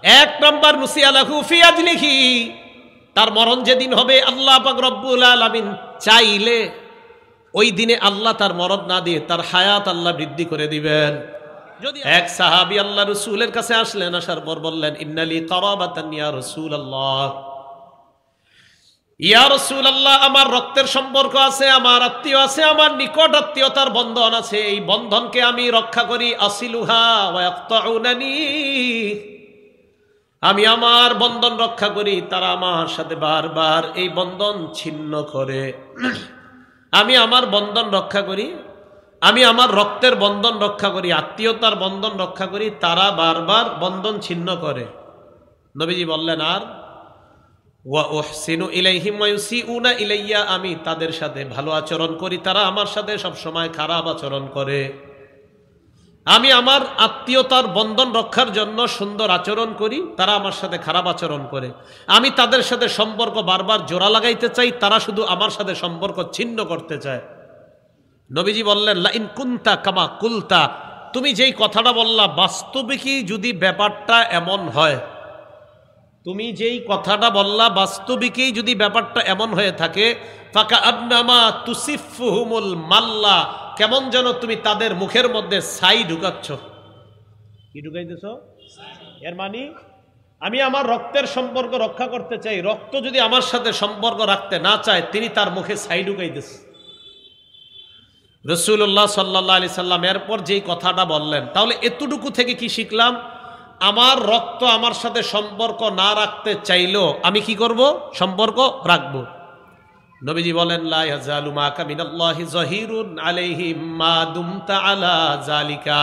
এক নম্বর নুসিয়া লাহু ফি আজলিহি, তার মরণ যেদিন হবে আল্লাহ পাক রব্বুল আলামিন চাইলে ওই দিনে আল্লাহ তার মরণ না দিয়ে তার হায়াত আল্লাহ বৃদ্ধি করে দিবেন। যদি এক সাহাবী আল্লাহ রাসূলের কাছে আসলেন, আসার পর বললেন, ইন্নালি কারাবাতান ইয়া রাসূলুল্লাহ, ইয়া রাসূলুল্লাহ, আমার রক্তের সম্পর্ক আছে, আমার আত্মীয় আছে, আমার নিকট আত্মীয়তার বন্ধন আছে, এই বন্ধনকে আমি রক্ষা করি। আসিলুহা ওয়া ইয়াকতাউনানি, আমি আমার বন্ধন রক্ষা করি, তারা আমার সাথে বারবার এই বন্ধন ছিন্ন করে। আমি আমার বন্ধন রক্ষা করি, আমি আমার রক্তের বন্ধন রক্ষা করি, আত্মীয়তার বন্ধন রক্ষা করি, তারা বারবার বন্ধন ছিন্ন করে। নবীজি বললেন, আর ওয়া উহসিনু ইলাইহিম ওয়া ইউসিউনা ইলাইয়া, আমি তাদের সাথে ভালো আচরণ করি, তারা আমার সাথে সব সময় খারাপ আচরণ করে। আমি আমার আত্মীয়তার বন্ধন রক্ষার জন্য সুন্দর আচরণ করি, তারা আমার সাথে খারাপ আচরণ করে। আমি তাদের সাথে সম্পর্ক বারবার জোড়া লাগাইতে চাই, তারা শুধু আমার সাথে সম্পর্ক ছিন্ন করতে চায়। নবীজি বললেন, লা ইন কুনতা কামা কুলতা, তুমি যেই কথাটা বললা বাস্তবিকই যদি ব্যাপারটা এমন হয়, তুমি যেই কথাটা বললা বাস্তবিকই যদি ব্যাপারটা এমন হয়ে থাকে, ফাকা আন্নামা তুসিফুহুমুল মাল্লা, কেমন যেন তুমি তাদের মুখের মধ্যে ছাই ঢুকাচ্ছ। কি ঢুকাইতেছ? এর মানে আমি আমার রক্তের সম্পর্ক রক্ষা করতে চাই, রক্ত যদি আমার সাথে সম্পর্ক রাখতে না চায়, তিনি তার মুখে ছাই ঢুকাইতেছে। রাসূলুল্লাহ সাল্লাল্লাহু আলাইহি সাল্লাম এরপর যেই কথাটা বললেন, তাহলে এতটুকু থেকে কি শিখলাম? আমার রক্ত আমার সাথে সম্পর্ক না রাখতে চাইলেও আমি কি করব? সম্পর্ক রাখবো। নবীজি বলেন, লা ইয়াজালু মাকা মিনাল্লাহি যাহিরুন আলাইহিম মা দুমতা আলা যালিকা,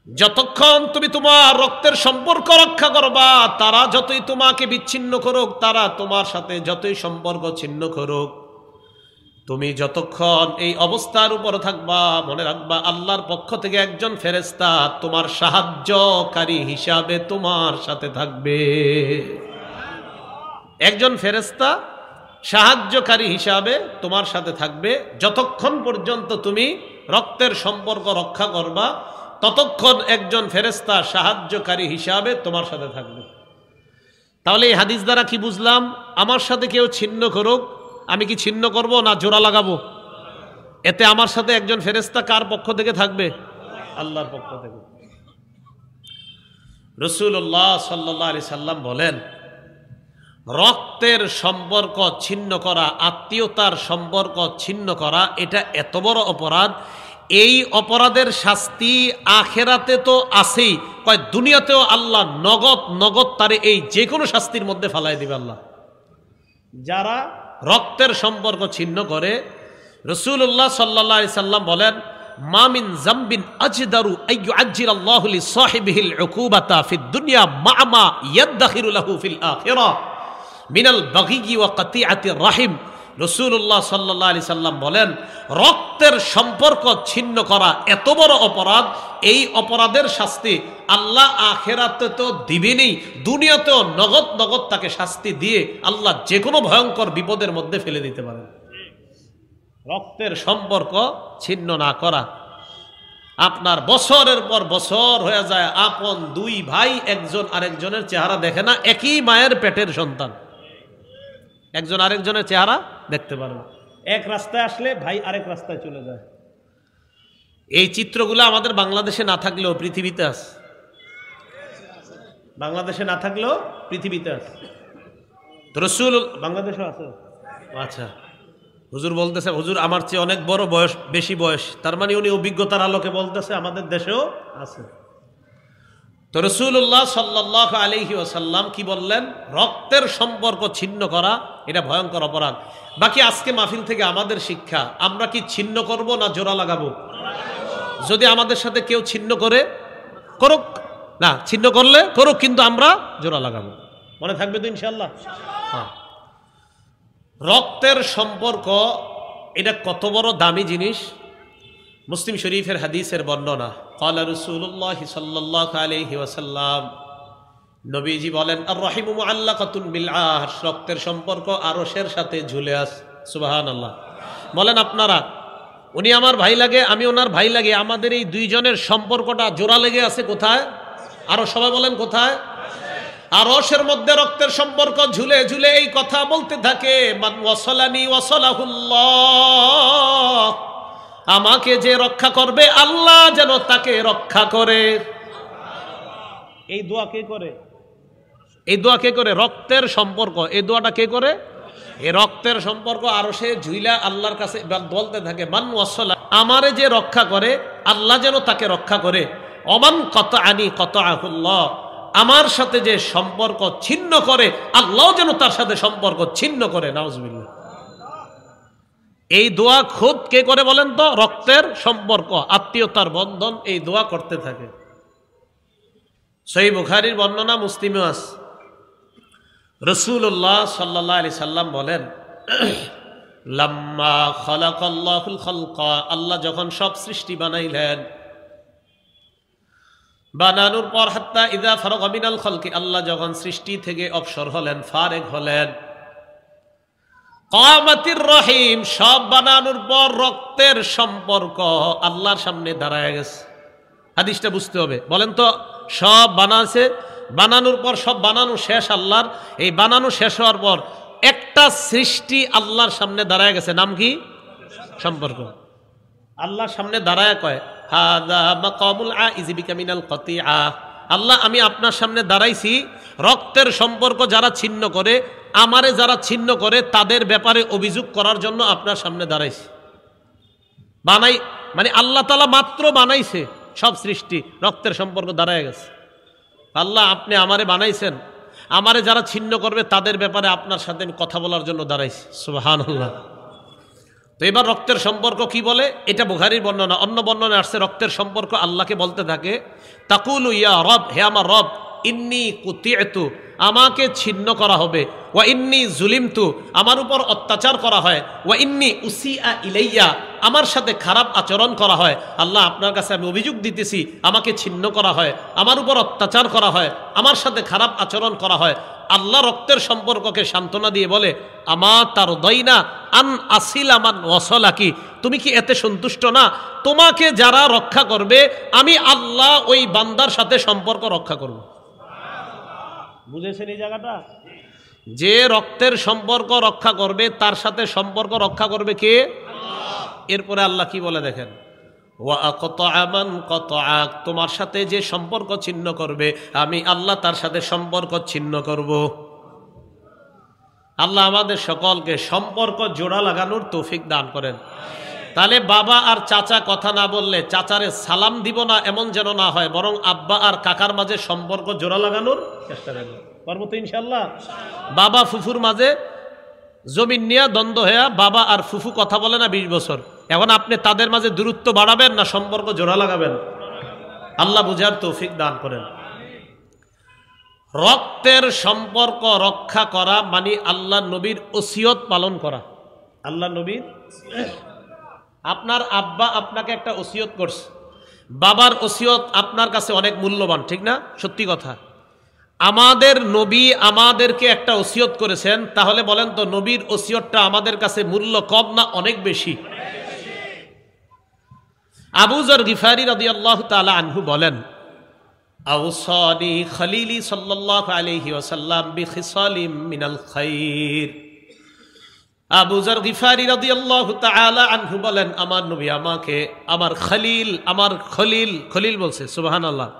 যতক্ষণ তুমি তোমার রক্তের সম্পর্ক রক্ষা করবা, তারা যতই তোমাকে বিচ্ছিন্ন করুক, তারা তোমার সাথে যতই সম্পর্ক ছিন্ন করুক, তুমি যতক্ষণ এই অবস্থার উপর থাকবা, মনে রাখবা আল্লাহর পক্ষ থেকে একজন ফেরেশতা তোমার সাহায্যকারী হিসাবে তোমার সাথে থাকবে। একজন ফেরেশতা সাহায্যকারী হিসাবে তোমার সাথে থাকবে। যতক্ষণ পর্যন্ত তুমি রক্তের সম্পর্ক রক্ষা করবা, ততক্ষণ একজন ফেরেশতা সাহায্যকারী হিসাবে তোমার সাথে থাকবে। তাহলে এই হাদিস দ্বারা কি বুঝলাম? আমার সাথে কেউ ছিন্ন করুক, আমি কি ছিন্ন করব না জোড়া লাগাবো? এতে আমার সাথে একজন ফেরেশতা কার পক্ষ থেকে থাকবে? আল্লাহর পক্ষ থেকে। রাসূলুল্লাহ সাল্লাল্লাহু আলাইহি সাল্লাম বলেন, রক্তের সম্পর্ক ছিন্ন করা, আত্মীয়তার সম্পর্ক ছিন্ন করা, এটা এত বড় অপরাধ, এই অপরাধের শাস্তি আখেরাতে তো আছেই, কয় দুনিয়াতেও আল্লাহ নগদ তারে এই যে কোনো শাস্তির মধ্যে ফালাই দিবে আল্লাহ। যারা রক্তের সম্পর্ক ছিন্ন করে, রাসূলুল্লাহ সাল্লাল্লাহু আলাইহি সাল্লাম বলেন, মা মিন যামবিন আজদারু আইয়ু আজ্জিলাল্লাহু লিসাহিবিহিল উকুবাতা ফিদ দুনিয়া মা মা ইয়াদখিরু লাহু ফিল আখিরাহ মিনাল বাগি ওয়া কাতিআতির রাহিম। রাসূলুল্লাহ সাল্লাল্লাহু আলাইহি সাল্লাম বলেন, রক্তের সম্পর্ক ছিন্ন করা এত বড় অপরাধ, এই অপরাধের শাস্তি আল্লাহ আখিরাতে তো দিবেনই, দুনিয়াতেও নগদ তাকে শাস্তি দিয়ে আল্লাহ যে কোনো ভয়ঙ্কর বিপদের মধ্যে ফেলে দিতে পারেন। রক্তের সম্পর্ক ছিন্ন না করা। আপনার বছরের পর বছর হয়ে যায়, আপন দুই ভাই একজন আরেকজনের চেহারা দেখে না, একই মায়ের পেটের সন্তান, একজন আরেকজনের চেহারা দেখতে পারে না। এক রাস্তায় আসলে ভাই আরেক রাস্তায় চলে যায়। এই চিত্রগুলো আমাদের বাংলাদেশে না থাকলেও পৃথিবীতে আছে। বাংলাদেশে না থাকলেও পৃথিবীতে আছে। রাসূল বাংলাদেশে আছে। আচ্ছা, হুজুর বলতেছে, হুজুর আমার চেয়ে অনেক বড় বয়স, বেশি বয়স, তার মানে উনি অভিজ্ঞতার আলোকে বলতেছে আমাদের দেশেও আছে। তো রাসূলুল্লাহ সাল্লাল্লাহু আলাইহি ওয়াসাল্লাম কি বললেন? রক্তের সম্পর্ক ছিন্ন করা এটা ভয়ঙ্কর অপরাধ। বাকি আজকে মাহফিল থেকে আমাদের শিক্ষা, আমরা কি ছিন্ন করব না জোড়া লাগাবো? যদি আমাদের সাথে কেউ ছিন্ন করে, করুক, না ছিন্ন করলে করুক, কিন্তু আমরা জোড়া লাগাবো। মনে থাকবে তো ইনশাআল্লাহ? হ্যাঁ। রক্তের সম্পর্ক এটা কত বড় দামি জিনিস। মুসলিম শরীফের হাদিসের বর্ণনা, ক্বালা রাসূলুল্লাহ সাল্লাল্লাহু আলাইহি ওয়াসাল্লাম, নবীজি বলেন, আর রাহিমু মুআল্লাকাতুন বিল আরশ, রক্তের সম্পর্ক আরশের সাথে ঝুলে আছে। সুবহানাল্লাহ। বলেন আপনারা, উনি আমার ভাই লাগে, আমি ওনার ভাই লাগে, আমাদের এই দুইজনের সম্পর্কটা জোড়া লেগে আছে কোথায়? আরো সবাই বলেন কোথায়? আরশের মধ্যে রক্তের সম্পর্ক ঝুলে ঝুলে এই কথা বলতে থাকে, মান ওয়াসালানি ওয়াসালাহুল্লাহ, আমাকে যে রক্ষা করবে আল্লাহ যেন তাকে রক্ষা করে। এই দোয়া কে করে? এই দোয়া কে করে? রক্তের সম্পর্ক। এই দোয়াটা কে করে? এই রক্তের সম্পর্ক আরশে ঝুইলা আল্লাহর কাছে বলতে থাকে, মান ওয়াসালা, আমারে যে রক্ষা করে আল্লাহ যেন তাকে রক্ষা করে। অমান কতআনি কতআহুল্লাহ, আমার সাথে যে সম্পর্ক ছিন্ন করে আল্লাহ যেন তার সাথে সম্পর্ক ছিন্ন করে। নাউজুবিল্লাহ। এই দোয়া খুদ কে করে বলেন তো? রক্তের সম্পর্ক, আত্মীয়তার বন্ধন, এই দোয়া করতে থাকে। সহিহ বুখারীর বর্ণনা, মুসলিমে আছে, রাসূলুল্লাহ সাল্লাল্লাহু আলাইহি সাল্লাম বলেন, লাম্মা খালাকাল্লাহুল খালকা, আল্লাহ যখন সব সৃষ্টি বানাইলেন, বানানোর পর হাত্তা ইযা ফারাগা মিনাল খালকি, আল্লাহ যখন সৃষ্টি থেকে অবসর হলেন, ফারেগ হলেন, কামাতির রহিম, সব বানানোর পর রক্তের সম্পর্ক আল্লাহর সামনে দাঁড়ায় গেছে। হাদিসটা বুঝতে হবে। বলেন তো, সব বানাছে, বানানোর পর সব বানানো শেষ আল্লাহর, এই বানানো শেষ হওয়ার পর একটা সৃষ্টি আল্লাহর সামনে দাঁড়ায় গেছে, নাম কি? সম্পর্ক। আল্লাহর সামনে দাঁড়ায় কয়, হাযা মাকামুল আইজি বিকা মিনাল কতিআ, আল্লাহ আমি আপনার সামনে দাঁড়াইছি, রক্তের সম্পর্ক যারা ছিন্ন করে, আমারে যারা ছিন্ন করে তাদের ব্যাপারে অভিযোগ করার জন্য আপনার সামনে দাঁড়াইছি। বানাই মানে আল্লাহ তাআলা মাত্র বানাইছে, সব সৃষ্টি রক্তের সম্পর্ক দাঁড়ায় গেছে। আল্লাহ আপনি আমারে বানাইছেন, আমারে যারা ছিন্ন করবে তাদের ব্যাপারে আপনার সাথে কথা বলার জন্য দাঁড়াইছি। সুবহানাল্লাহ। তো এবার রক্তের সম্পর্ক কি বলে? এটা বুখারীর বর্ণনা। অন্য বর্ণনায় আসছে রক্তের সম্পর্ক আল্লাহকে বলতে থাকে, তাকুলু ইয়া রব, হে আমার রব, ইন্নী কুতিআতু, আমাকে ছিন্ন করা হবে, ওয়া ইন্নী জুলিমতু, আমার উপর অত্যাচার করা হয়, ওয়া ইন্নী উসিআ ইলাইয়া, আমার সাথে খারাপ আচরণ করা হয়। আল্লাহ আপনার কাছে আমি অভিযোগ দিতেছি, আমাকে ছিন্ন করা হয়, আমার উপর অত্যাচার করা হয়, আমার সাথে খারাপ আচরণ করা হয়। আল্লাহ রক্তের সম্পর্ককে সান্ত্বনা দিয়ে বলে, আমা তার দইনা আন আসিল আমান ওয়াসালাকি, তুমি কি এতে সন্তুষ্ট না? তোমাকে যারা রক্ষা করবে আমি আল্লাহ ওই বান্দার সাথে সম্পর্ক রক্ষা করব। বুঝেছেন এই জায়গাটা? যে রক্তের সম্পর্ক রক্ষা করবে তার সাথে সম্পর্ক রক্ষা করবে কে? এরপরে আল্লাহ কি বলে দেখেন, ওয়া আকাতা মান কাতাআক, তোমার সাথে যে সম্পর্ক ছিন্ন করবে আমি আল্লাহ তার সাথে সম্পর্ক ছিন্ন করব। আল্লাহ আমাদের সকলকে সম্পর্ক জোড়া লাগানোর তৌফিক দান করেন। তাহলে বাবা আর চাচা কথা না বললে চাচারে সালাম দিব না এমন যেন না হয়, বরং আব্বা আর কাকার মাঝে সম্পর্ক জোড়া লাগানোর চেষ্টা করব। পারবো তো ইনশাআল্লাহ? বাবা ফুফুর মাঝে জমিন নিয়ে দ্বন্দ্ব হয়ে বাবা আর ফুফু কথা বলে না 20 বছর, এখন আপনি তাদের মাঝে দূরত্ব বাড়াবেন না সম্পর্ক জোড়া লাগাবেন? আল্লাহ বুঝার তৌফিক দান করেন। রক্তের সম্পর্ক রক্ষা করা মানে আল্লাহ নবীর ওসিয়ত পালন করা। আল্লাহ নবীর, আপনার আব্বা আপনাকে একটা ওসিয়ত করছে, বাবার ওসিয়ত আপনার কাছে অনেক মূল্যবান, ঠিক না? সত্যি কথা। আমাদের নবী আমাদেরকে একটা ওসিয়ত করেছেন, তাহলে বলেন তো নবীর ওসিয়তটা আমাদের কাছে মূল্য কম না অনেক বেশি? আবু যর গিফারি রাদিয়াল্লাহু তাআলা আনহু বলেন, আওসানি খলিলি সাল্লাল্লাহু আলাইহি ওয়াসাল্লাম বিখিসালিম মিনাল খাইর। আবু যর গিফারি রাদিয়াল্লাহু তাআলা আনহু বলেন, আমার নবী আমাকে আমার খলিল বলছে, সুবহানাল্লাহ,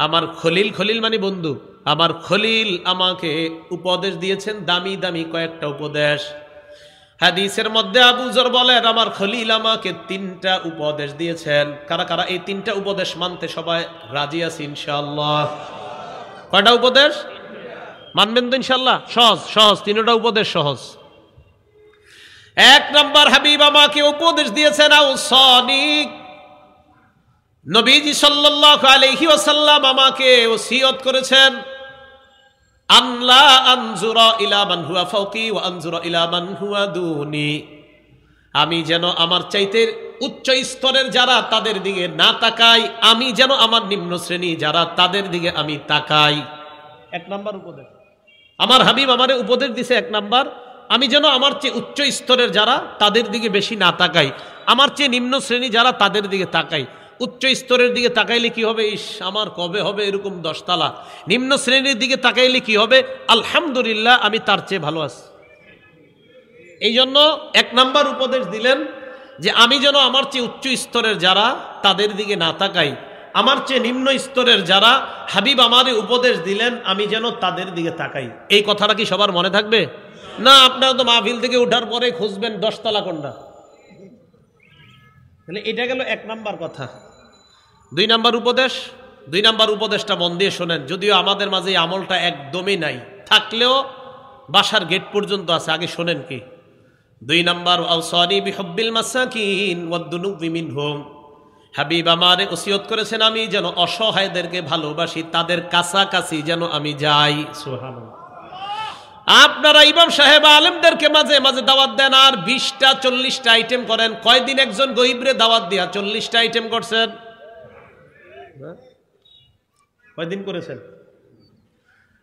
আমার খলিল মানে বন্ধু, আমার খলিল আমাকে উপদেশ দিয়েছেন, দামি দামি কয়েকটা উপদেশ। হাদিসের মধ্যে আবু যর বলেন, আমার খলিল আমাকে 3টা উপদেশ দিয়েছেন। কারা কারা এই 3টা উপদেশ মানতে সবাই রাজি আছি ইনশাআল্লাহ? কয়টা উপদেশ মানবেন তো ইনশাআল্লাহ? সহজ 3টা উপদেশ সহজ। 1 নাম্বার, হাবিব আমাকে উপদেশ দিয়েছেন, আওসানি, নবীজি সাল্লাল্লাহু আলাইহি ওয়াসাল্লাম আমাকে ওসিয়ত করেছেন, আনলা আনজুরা ইলা মান হুয়া ফাওকি ওয়া আনজুরা ইলা মান হুয়া দুনি, আমি যেন আমার চাইতে উচ্চ স্তরের যারা তাদের দিকে না তাকাই, আমি যেন আমার নিম্ন শ্রেণী যারা তাদের দিকে আমি তাকাই। 1 নাম্বার উপদেশ আমার হাবিব আমারে উপদেশ দিছে। 1 নাম্বার, আমি যেন আমার চেয়ে উচ্চ স্তরের যারা তাদের দিকে বেশি না তাকাই, আমার চেয়ে নিম্ন শ্রেণী যারা তাদের দিকে তাকাই। উচ্চ স্তরের দিকে তাকাইলে কি হবে, ইস আমার কবে হবে এরকম 10 তলা। নিম্ন শ্রেণীর দিকে তাকাইলে কি হবে, আলহামদুলিল্লাহ আমি তার চেয়ে ভালো আছি। এই জন্য 1 নাম্বার উপদেশ দিলেন যে আমি যেন আমার চেয়ে উচ্চ স্তরের যারা তাদের দিকে না তাকাই, আমার চেয়ে নিম্ন স্তরের যারা হাবিব আমারে উপদেশ দিলেন আমি যেন তাদের দিকে তাকাই। এই কথাটা কি সবার মনে থাকবে? না, আপনারা তো মাহফিল থেকে ওঠার পরে খুঁজবেন 10 তলা কোনটা। তাহলে এটা গেল 1 নাম্বার কথা। 2 নাম্বার উপদেশ, 2 নাম্বার উপদেশটা মন দিয়ে শোনেন, যদিও আমাদের মাঝে এই আমলটা একদমই নাই, থাকলেও বাসার গেট পর্যন্ত আছে। আগে শোনেন কি 2 নাম্বার, আওসানি বিহুব্বিল মাসাকিন ওয়াদ-দুনুবি মিনহুম। হাবিব আমারে ওসিয়ত করেছেন আমি যেন অসহায়দেরকে ভালোবাসি, তাদের কাছাকাছি যেন আমি যাই। সুবহানাল্লাহ। আপনারা ইমাম সাহেব আলেমদেরকে মাঝে মাঝে দাওয়াত দেন আর 20টা 40টা আইটেম করেন। কয়দিন একজন গরিবরে দাওয়াত দিয়া 40টা আইটেম করছেন? কয়দিন করেছেন?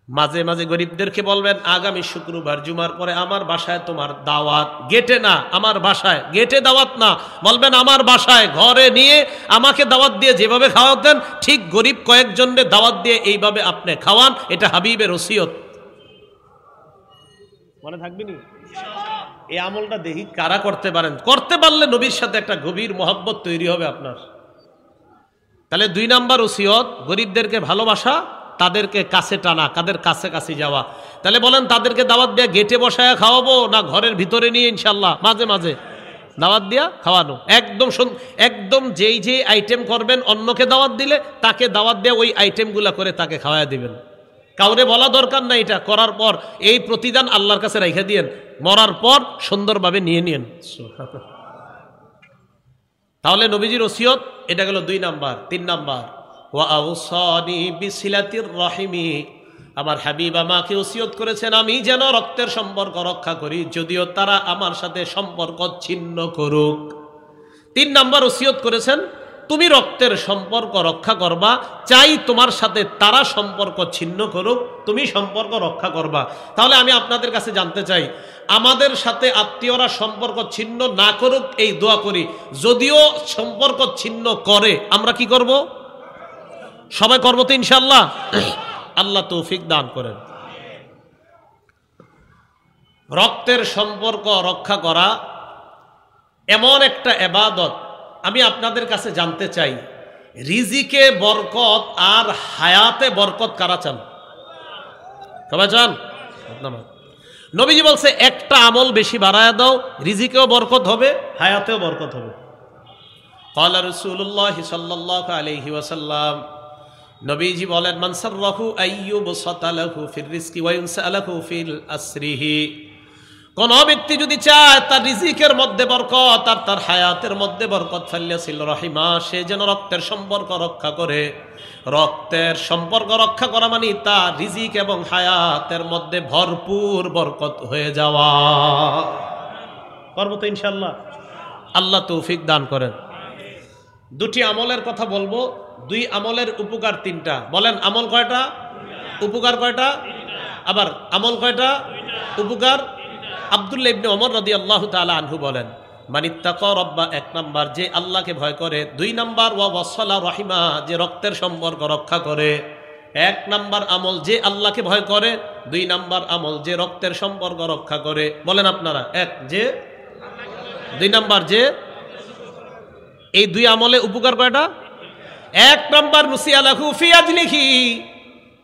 মাঝে মাঝে গরিবদেরকে বলবেন আগামী শুক্রবার জুমার পরে আমার বাসায় তোমার দাওয়াত, গেটে না, আমার বাসায়, গেটে দাওয়াত না, বলবেন আমার বাসায়, ঘরে নিয়ে আমাকে দাওয়াত দিয়ে যেভাবে খাওয়াতেন ঠিক গরিব কয়েকজনের দাওয়াত দিয়ে এইভাবে আপনি খাওয়ান। এটা হাবিবের ওসিয়ত। মনে থাকবে নি? এই আমলটা দেখি কারা করতে পারেন। করতে পারলে নবীর সাথে একটা গভীর মহব্বত তৈরি হবে আপনার। তাহলে 2 নাম্বার ওসিয়ত, গরিবদেরকে ভালোবাসা, তাদেরকে কাছে টানা, কাদের কাছে যাওয়া। তাহলে বলেন তাদেরকে দাওয়াত দিয়ে গেটে বসায় খাওয়াবো না ঘরের ভিতরে নিয়ে ইনশাল্লাহ মাঝে মাঝে দাওয়াত দিয়া খাওয়ানো? একদম যেই আইটেম করবেন অন্যকে দাওয়াত দিলে তাকে দাওয়াত দিয়ে ওই আইটেমগুলা করে তাকে খাওয়াই দিবেন। কাউরে বলা দরকার না, এটা করার পর এই প্রতিদান আল্লাহর কাছে রাইখা দিয়েন, মরার পর সুন্দরভাবে নিয়ে নিয়েন। তাহলে নবীজির ওসিয়ত এটা গেল 2 নাম্বার। 3 নাম্বার, ওয়া আওসানি বিসিলাতির রাহিমি। আমার হাবিব আমাকে ওসিয়ত করেছেন আমি যেন রক্তের সম্পর্ক রক্ষা করি, যদিও তারা আমার সাথে সম্পর্ক ছিন্ন করুক। 3 নাম্বার ওসিয়ত করেছেন তুমি রক্তের সম্পর্ক রক্ষা করবা, চাই তোমার সাথে তারা সম্পর্ক ছিন্ন করুক, তুমি সম্পর্ক রক্ষা করবা। তাহলে আমি আপনাদের কাছে জানতে চাই, আমাদের সাথে আত্মীয়রা সম্পর্ক ছিন্ন না করুক এই দোয়া করি, যদিও সম্পর্ক ছিন্ন করে আমরা কি করব? সবাই করবো তো ইনশাআল্লাহ। আল্লাহ তৌফিক দান করেন। রক্তের সম্পর্ক রক্ষা করা এমন একটা ইবাদত, আমি আপনাদের কাছে জানতে চাই রিজিকে বরকত আর হায়াতে বরকত কারা চান? সবাই চান? নবীজি বলছে একটা আমল বেশি বাড়ায় দাও, রিজিকেও বরকত হবে, হায়াতেও বরকত হবে। ক্বালা রাসূলুল্লাহ সাল্লাল্লাহু আলাইহি ওয়াসাল্লাম, নবীজি বলেন মান সাররাহু আইয়ুবসাতা লাহু ফির রিজকি ওয়া ইনসালাহু ফিল আসরিহি। কোন ব্যক্তি যদি চায় তার রিজিকের মধ্যে বরকত আর তার হায়াতের মধ্যে বরকত, ফাল্যাসিল রাহিমা, সে যেন রক্তের সম্পর্ক রক্ষা করে। রক্তের সম্পর্ক রক্ষা করা মানে তার রিজিক এবং হায়াতের মধ্যে ভরপুর বরকত হয়ে যাওয়া। করব তো ইনশাআল্লাহ। আল্লাহ তৌফিক দান করেন। 2টি আমলের কথা বলবো, 2 আমলের উপকার 3টা। বলেন আমল কয়টা? উপকার কয়টা? আবার আমল কয়টা? উপকার। আব্দুল্লাহ ইবনে ওমর রাদিয়াল্লাহু তাআলা আনহু বলেন, মানিত্তাকা রাব্বা 1 নাম্বার যে আল্লাহকে ভয় করে, 2 নাম্বার ওয়া ওয়াসালা রাহিমা যে রক্তের সম্পর্ক রক্ষা করে। 1 নাম্বার আমল যে আল্লাহকে ভয় করে, 2 নাম্বার আমল যে রক্তের সম্পর্ক রক্ষা করে। বলেন আপনারা, 1 যে, 2 নাম্বার যে। এই 2 আমলে উপকার কয়টা? 1 নাম্বার নুসিয়া লাহু ফি আজলিহি,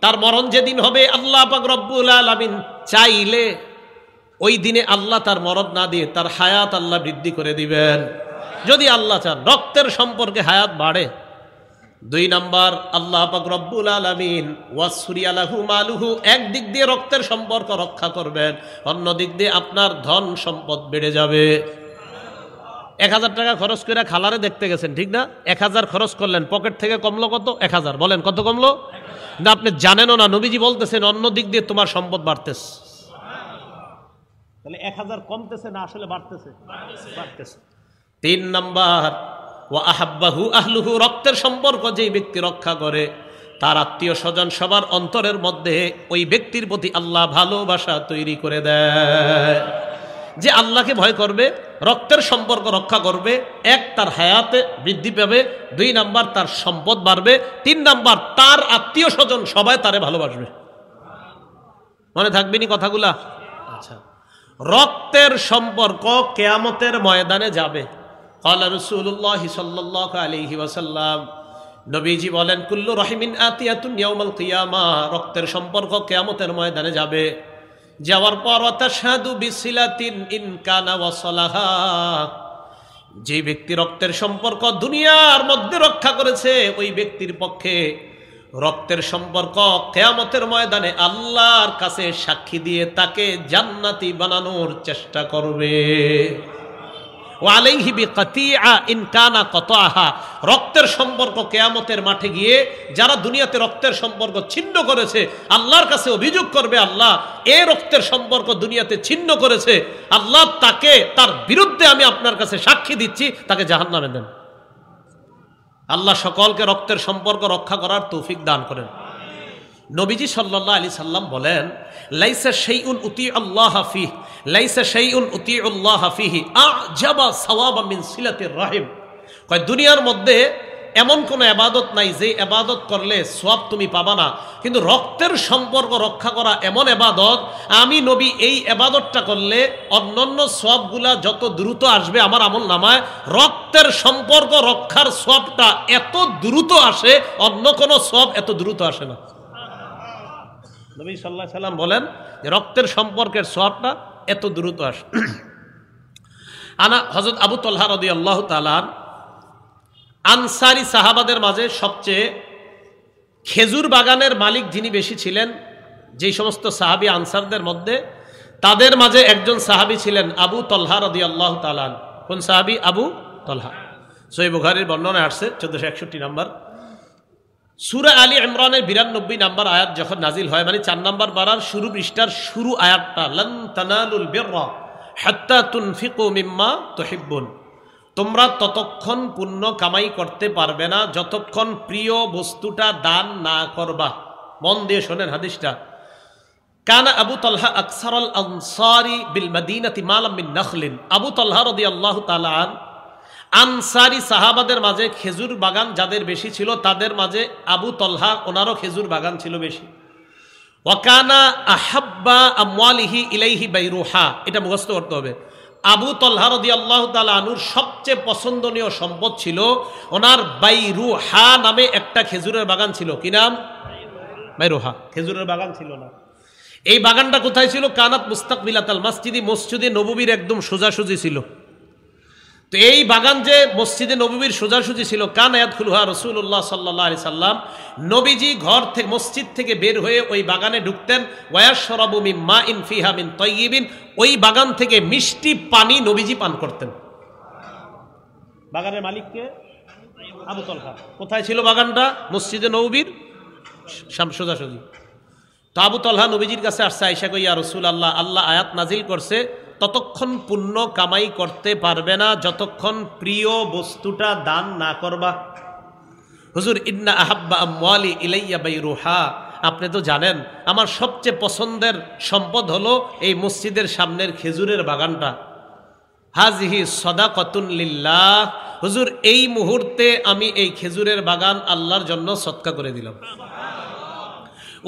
তার মরণ যেদিন হবে আল্লাহ পাক রব্বুল আলামিন চাইলে ওই দিনে আল্লাহ তার মরণ না দিয়ে তার হায়াত আল্লাহ বৃদ্ধি করে দিবেন, যদি আল্লাহ চান। রক্তের সম্পর্কে হায়াত বাড়ে। 2 নাম্বার আল্লাহ পাক রব্বুল আলামিন ওয়াসরিয়া লাহু মালুহু, একদিক দিয়ে রক্তের সম্পর্ক রক্ষা করবেন, অন্য দিক দিয়ে আপনার ধন সম্পদ বেড়ে যাবে। 1000 টাকা খরচ করে খালারে দেখতে গেছেন, ঠিক না? 1000 খরচ করলেন, পকেট থেকে কমলো কত? 1000। বলেন কত কমলো? না আপনি জানেনও না, নবীজি বলতেছেন অন্য দিক দিয়ে তোমার সম্পদ বাড়তেছে। তাহলে 1000 কমতেছে না আসলে বাড়তেছে? বাড়তেছে। 3 নাম্বার ওয়া আহাব্বাহু আহলুহু, রক্তের সম্পর্ক যেই ব্যক্তি রক্ষা করে তার আত্মীয় স্বজন সবার অন্তরের মধ্যে ওই ব্যক্তির প্রতি আল্লাহ ভালোবাসা তৈরি করে দেয়। যে আল্লাহকে ভয় করবে রক্তের সম্পর্ক রক্ষা করবে, এক তার হায়াতে বৃদ্ধি পাবে, 2 নাম্বার তার সম্পদ বাড়বে, 3 নাম্বার তার আত্মীয় স্বজন সবাই তারে ভালোবাসবে। মনে থাকবেনি কথাগুলা? আচ্ছা, রক্তের সম্পর্ক কিয়ামতের ময়দানে যাবে। ক্বালা রাসূলুল্লাহ সাল্লাল্লাহু আলাইহি ওয়াসাল্লাম, নবীজি বলেন, কুল্লু রাহিমিন আতিয়াতুন ইয়াউমাল কিয়ামা, রক্তের সম্পর্ক কিয়ামতের ময়দানে যাবে। যাওয়ার পর তাশহাদু বিসিলাতিন ইন কানা ওয়াসালাহা, যে ব্যক্তি রক্তের সম্পর্ক দুনিয়ার মধ্যে রক্ষা করেছে ওই ব্যক্তির পক্ষে রক্তের সম্পর্ক কিয়ামতের ময়দানে আল্লাহর কাছে সাক্ষী দিয়ে তাকে জান্নাতি বানানোর চেষ্টা করবে। ওয়ালাইহি বিকাতিআ ইন কানা কাতাআহা, রক্তের সম্পর্ক কিয়ামতের মাঠে গিয়ে যারা দুনিয়াতে রক্তের সম্পর্ক ছিন্ন করেছে আল্লাহর কাছে অভিযোগ করবে, আল্লাহ এই রক্তের সম্পর্ক দুনিয়াতে ছিন্ন করেছে, আল্লাহ তাকে, তার বিরুদ্ধে আমি আপনার কাছে সাক্ষী দিচ্ছি, তাকে জাহান্নামে দেন। আল্লাহ সকলকে রক্তের সম্পর্ক রক্ষা করার তৌফিক দান করেন। নবীজি সাল্লাল্লাহু আলাইহি সাল্লাম বলেন, লাইসা শাইউন উতি আল্লাহ ফিহি, লাইসা শাইউন উতি আল্লাহ ফিহি আজাবা সাওয়াবা মিন সিলাতির রাহিম। কয় দুনিয়ার মধ্যে এমন কোন ইবাদত নাই যে ইবাদত করলে সওয়াব তুমি পাবা না, কিন্তু রক্তের সম্পর্ক রক্ষা করা এমন ইবাদত, আমি নবী এই ইবাদতটা করলে অন্যান্য সওয়াবগুলা যত দ্রুত আসবে আমার আমলনামায়, রক্তের সম্পর্ক রক্ষার সওয়াবটা এত দ্রুত আসে, অন্য কোন সওয়াব এত দ্রুত আসে না। নবী সাল্লাল্লাহু আলাইহি সাল্লাম বলেন যে রক্তের সম্পর্কের সওয়াবটা এত দ্রুত আসে। আনা হযরত আবু তালহা রাদিয়াল্লাহু তাআলা আনসারী সাহাবাদের মাঝে সবচেয়ে খেজুর বাগানের মালিক যিনি বেশি ছিলেন, যেই সমস্ত সাহাবী আনসারদের মধ্যে, তাদের মাঝে একজন সাহাবী ছিলেন আবু তালহা রাদিয়াল্লাহু তাআলা। কোন সাহাবী? আবু তালহা। সহিহ বুখারীর বর্ণনায় আসছে 1461 নম্বর। সূরা আলী ইমরানের 92 নম্বর আয়াত যখন নাজিল হয়, মানে 4 নম্বর পারার শুরু পৃষ্ঠার শুরু আয়াতটা, লান তানালুল বিররা হাত্তা তুনফিকু মিম্মা তুহিব্বুন, তোমরা ততক্ষণ পুণ্য কামাই করতে পারবে না যতক্ষণ প্রিয় বস্তুটা দান না করবা। মন দিয়ে শোনেন হাদিসটা। কানা আবু তালহা আকসারাল আনসারি বিল মদিনাতি মালাম মিন নাখলিন, আবু তালহা রাদিয়াল্লাহু তাআলা আনসারী সাহাবাদের মাঝে খেজুর বাগান যাদের বেশি ছিল তাদের মাঝে আবু তালহা, ওনারও খেজুর বাগান ছিল বেশি। ওয়াকানা আহাব্বা আমওয়ালিহি ইলাইহি বাইরুহা, এটা মুখস্থ করতে হবে। আবু তালহা রাদিয়াল্লাহু তাআলা আনহুর সবচেয়ে পছন্দনীয় সম্পদ ছিল ওনার বাইরুহা নামে একটা খেজুরের বাগান ছিল। কি নাম? বাইরুহা। খেজুরের বাগান ছিল না। এই বাগানটা কোথায় ছিল? কানাত মুস্তাকবিলাতাল মসজিদি, মসজিদে নববীর একদম সোজাসুজি ছিল। তো এই বাগান যে মসজিদে নববীর সোজাসুজি ছিল, কানা ইয়াদখুলুহা রাসূলুল্লাহ সাল্লাল্লাহু আলাইহি সাল্লাম, নবীজি ঘর থেকে মসজিদ থেকে বের হয়ে ওই বাগানে ঢুকতেন। ওয়ায়াশরাবু মিন মাইন ফিহা মিন তাইয়িবিন, ওই বাগান থেকে মিষ্টি পানি নবীজি পান করতেন। বাগানের মালিক কে? আবু তালহা। কোথায় ছিল বাগানটা? মসজিদে নববীর সোজাসুজি। তো আবু তালহা নবীজির কাছে আসছে, আয়েশা কই, ইয়া রাসূলুল্লাহ, আল্লাহ আয়াত নাজিল করছে ততক্ষণ পুণ্য কামাই করতে পারবে না যতক্ষণ প্রিয় বস্তুটা দান না করবা। হুজুর, ইন্না আহাব্বা আমওয়ালি ইলাইয়া বাইরুহা, আপনি তো জানেন আমার সবচেয়ে পছন্দের সম্পদ হলো এই মসজিদের সামনের খেজুরের বাগানটা। হাজিহি সাদাকাতুন লিল্লাহ, হুজুর এই মুহূর্তে আমি এই খেজুরের বাগান আল্লাহর জন্য সদকা করে দিলাম।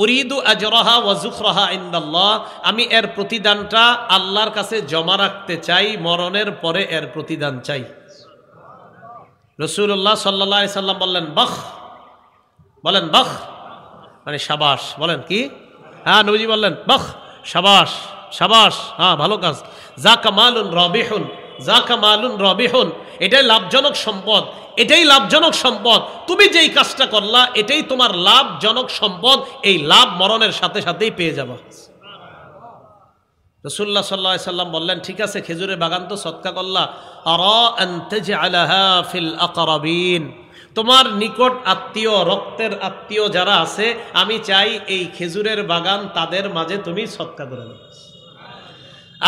উরিদু আজরাহা ওয়া যুখরাহা ইনদাল্লাহ, আমি এর প্রতিদানটা আল্লাহর কাছে জমা রাখতে চাই, মরণের পরে এর প্রতিদান চাই। রাসূলুল্লাহ সাল্লাল্লাহু আলাইহি সাল্লাম বললেন বাহ, বলেন বাহ মানে সাবাস। বলেন কি? হ্যাঁ, নবীজি বললেন বাহ, সাবাস সাবাস, হ্যাঁ ভালো কাজ। যাকা মালুন রাবিহুন, যাকা মালুন রাবিহুন, এটাই লাভজনক সম্পদ, এটাই লাভজনক সম্পদ। তুমি যেই কাজটা করলা এটাই তোমার লাভজনক সম্পদ, এই লাভ মরণের সাথে সাথেই পেয়ে যাবা। রাসূলুল্লাহ সাল্লাল্লাহু আলাইহি সাল্লাম বললেন, ঠিক আছে খেজুরের বাগান তো সদকা করলা, আরা আন তাজআলাহা ফিল আকরাবিন, তোমার নিকট আত্মীয়, রক্তের আত্মীয় যারা আছে, আমি চাই এই খেজুরের বাগান তাদের মাঝে তুমি সদকা করে দাও।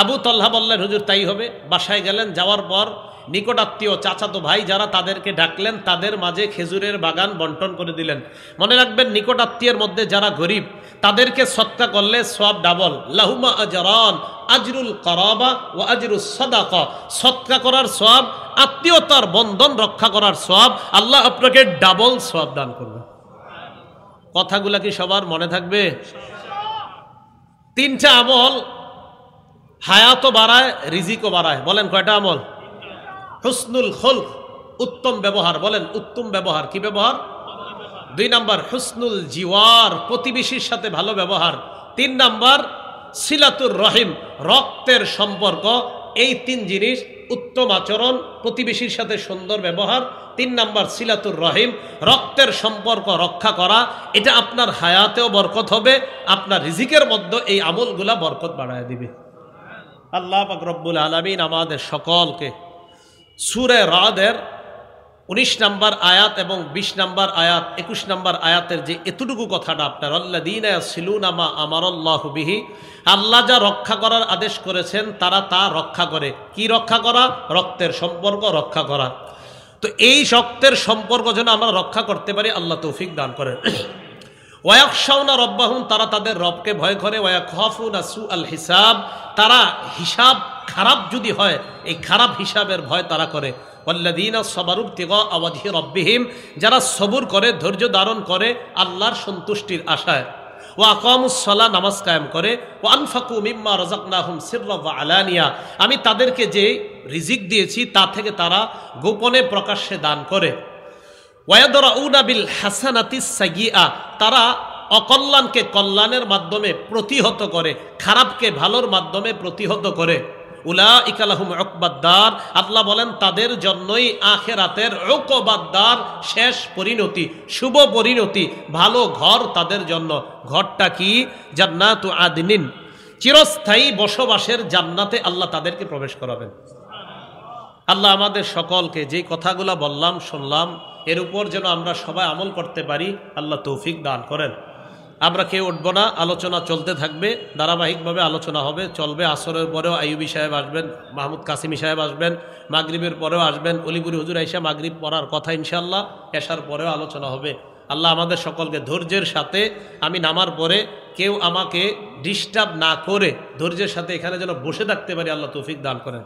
আবু তালহা বললেন, হুজুর তাই হবে। বাসায় গেলেন, যাওয়ার পর নিকটাত্মীয় চাচাতো ভাই যারা তাদেরকে ডাকলেন, তাদের মাঝে খেজুরের বাগান বন্টন করে দিলেন। মনে রাখবেন নিকটাত্মীয়ের মধ্যে যারা গরিব তাদেরকে সদকা করলে সওয়াব ডাবল। লাহুমা আজরান, আজরুল কারাবা ওয়া আজরুস সাদাকা। সদকা করার সওয়াব, আত্মীয়তার বন্ধন রক্ষা করার সওয়াব, আল্লাহ আপনাকে ডাবল সওয়াব দান করবে। কথাগুলা কি সবার মনে থাকবে? তিনটা আমল হায়াতও বাড়ায়, রিজিকও বাড়ায়। বলেন কয়টা আমল? হুসনুল খুলক, উত্তম ব্যবহার। বলেন উত্তম ব্যবহার। কি ব্যবহার? 2 নাম্বার হুসনুল জিওয়ার, প্রতিবেশীর সাথে ভালো ব্যবহার। 3 নাম্বার সিলাতুর রহিম, রক্তের সম্পর্ক। এই 3 জিনিস, উত্তম আচরণ, প্রতিবেশীর সাথে সুন্দর ব্যবহার, 3 নাম্বার সিলাতুর রহিম, রক্তের সম্পর্ক রক্ষা করা। এটা আপনার হায়াতেও বরকত হবে, আপনার রিজিকের মধ্যে এই আমলগুলা বরকত বাড়ায় দিবে। আল্লাহ পাক রব্বুল আলামিন আমাদের সকলকে সূরা রাদের 19 নম্বর আয়াত এবং 20 নম্বর আয়াত, 21 নম্বর আয়াতের যে এতটুকু কথাটা আপনার, আল্লাযীনা ইয়াসিলুনা মা আমারাল্লাহু বিহি, আল্লাহ যা রক্ষা করার আদেশ করেছেন তারা তা রক্ষা করে। কি রক্ষা করা? রক্তের সম্পর্ক রক্ষা করা। তো এই রক্তের সম্পর্ক যেন আমরা রক্ষা করতে পারি, আল্লাহ তৌফিক দান করেন। ওয়ায়াখশাউনা রব্বাহুম, তারা তাদের রবকে ভয় করে। ওয়ায়াখাফুনা সুআল হিসাব, তারা হিসাব খারাপ যদি হয় এই খারাপ হিসাবের ভয় তারা করে। ওয়াল্লাযীনা সাবারু ইবতিগা ওয়াজহি রাব্বিহিম, যারা সবুর করে, ধৈর্য ধারণ করে আল্লাহর সন্তুষ্টির আশায়। ওয়া আকামুস সালাহ, নামাজ কায়েম করে। ওয়া আনফাকু মিম্মা রাযাকনাহুম সিররা ওয়া আলানিয়া, আমি তাদেরকে যে রিজিক দিয়েছি তা থেকে তারা গোপনে প্রকাশ্যে দান করে। ওয়ায়াদরাউনা বিল হাসানাতিস সাইয়্যিআ, তারা অকল্যাণকে কল্যাণের মাধ্যমে প্রতিহত করে, খারাপকে ভালোর মাধ্যমে প্রতিহত করে। উলাইকা লাহুম উকবাদ্দার, আল্লাহ বলেন তাদের জন্যই আখিরাতের উকবাদ্দার, শেষ পরিণতি, শুভ পরিণতি, ভালো ঘর তাদের জন্য। ঘরটা কি? জান্নাতু আদনিন, চিরস্থায়ী বসবাসের জান্নাতে আল্লাহ তাদেরকে প্রবেশ করাবেন। আল্লাহ আমাদের সকলকে যে কথাগুলো বললাম শুনলাম এর উপর যেন আমরা সবাই আমল করতে পারি, আল্লাহ তৌফিক দান করেন। আমরা কেউ উঠব না, আলোচনা চলতে থাকবে, ধারাবাহিকভাবে আলোচনা হবে, চলবে। আসরের পরেও আইয়ুবী সাহেব আসবেন, মাহমুদ কাসিমি সাহেব আসবেন, মাগরিবের পরেও আসবেন, অলিপুরি হুজুর আইসা মাগরিব পড়ার কথা ইনশাআল্লাহ, এশার পরেও আলোচনা হবে। আল্লাহ আমাদের সকলকে ধৈর্যের সাথে, আমি নামার পরে কেউ আমাকে ডিস্টার্ব না করে ধৈর্যের সাথে এখানে যেন বসে থাকতে পারি, আল্লাহ তৌফিক দান করেন।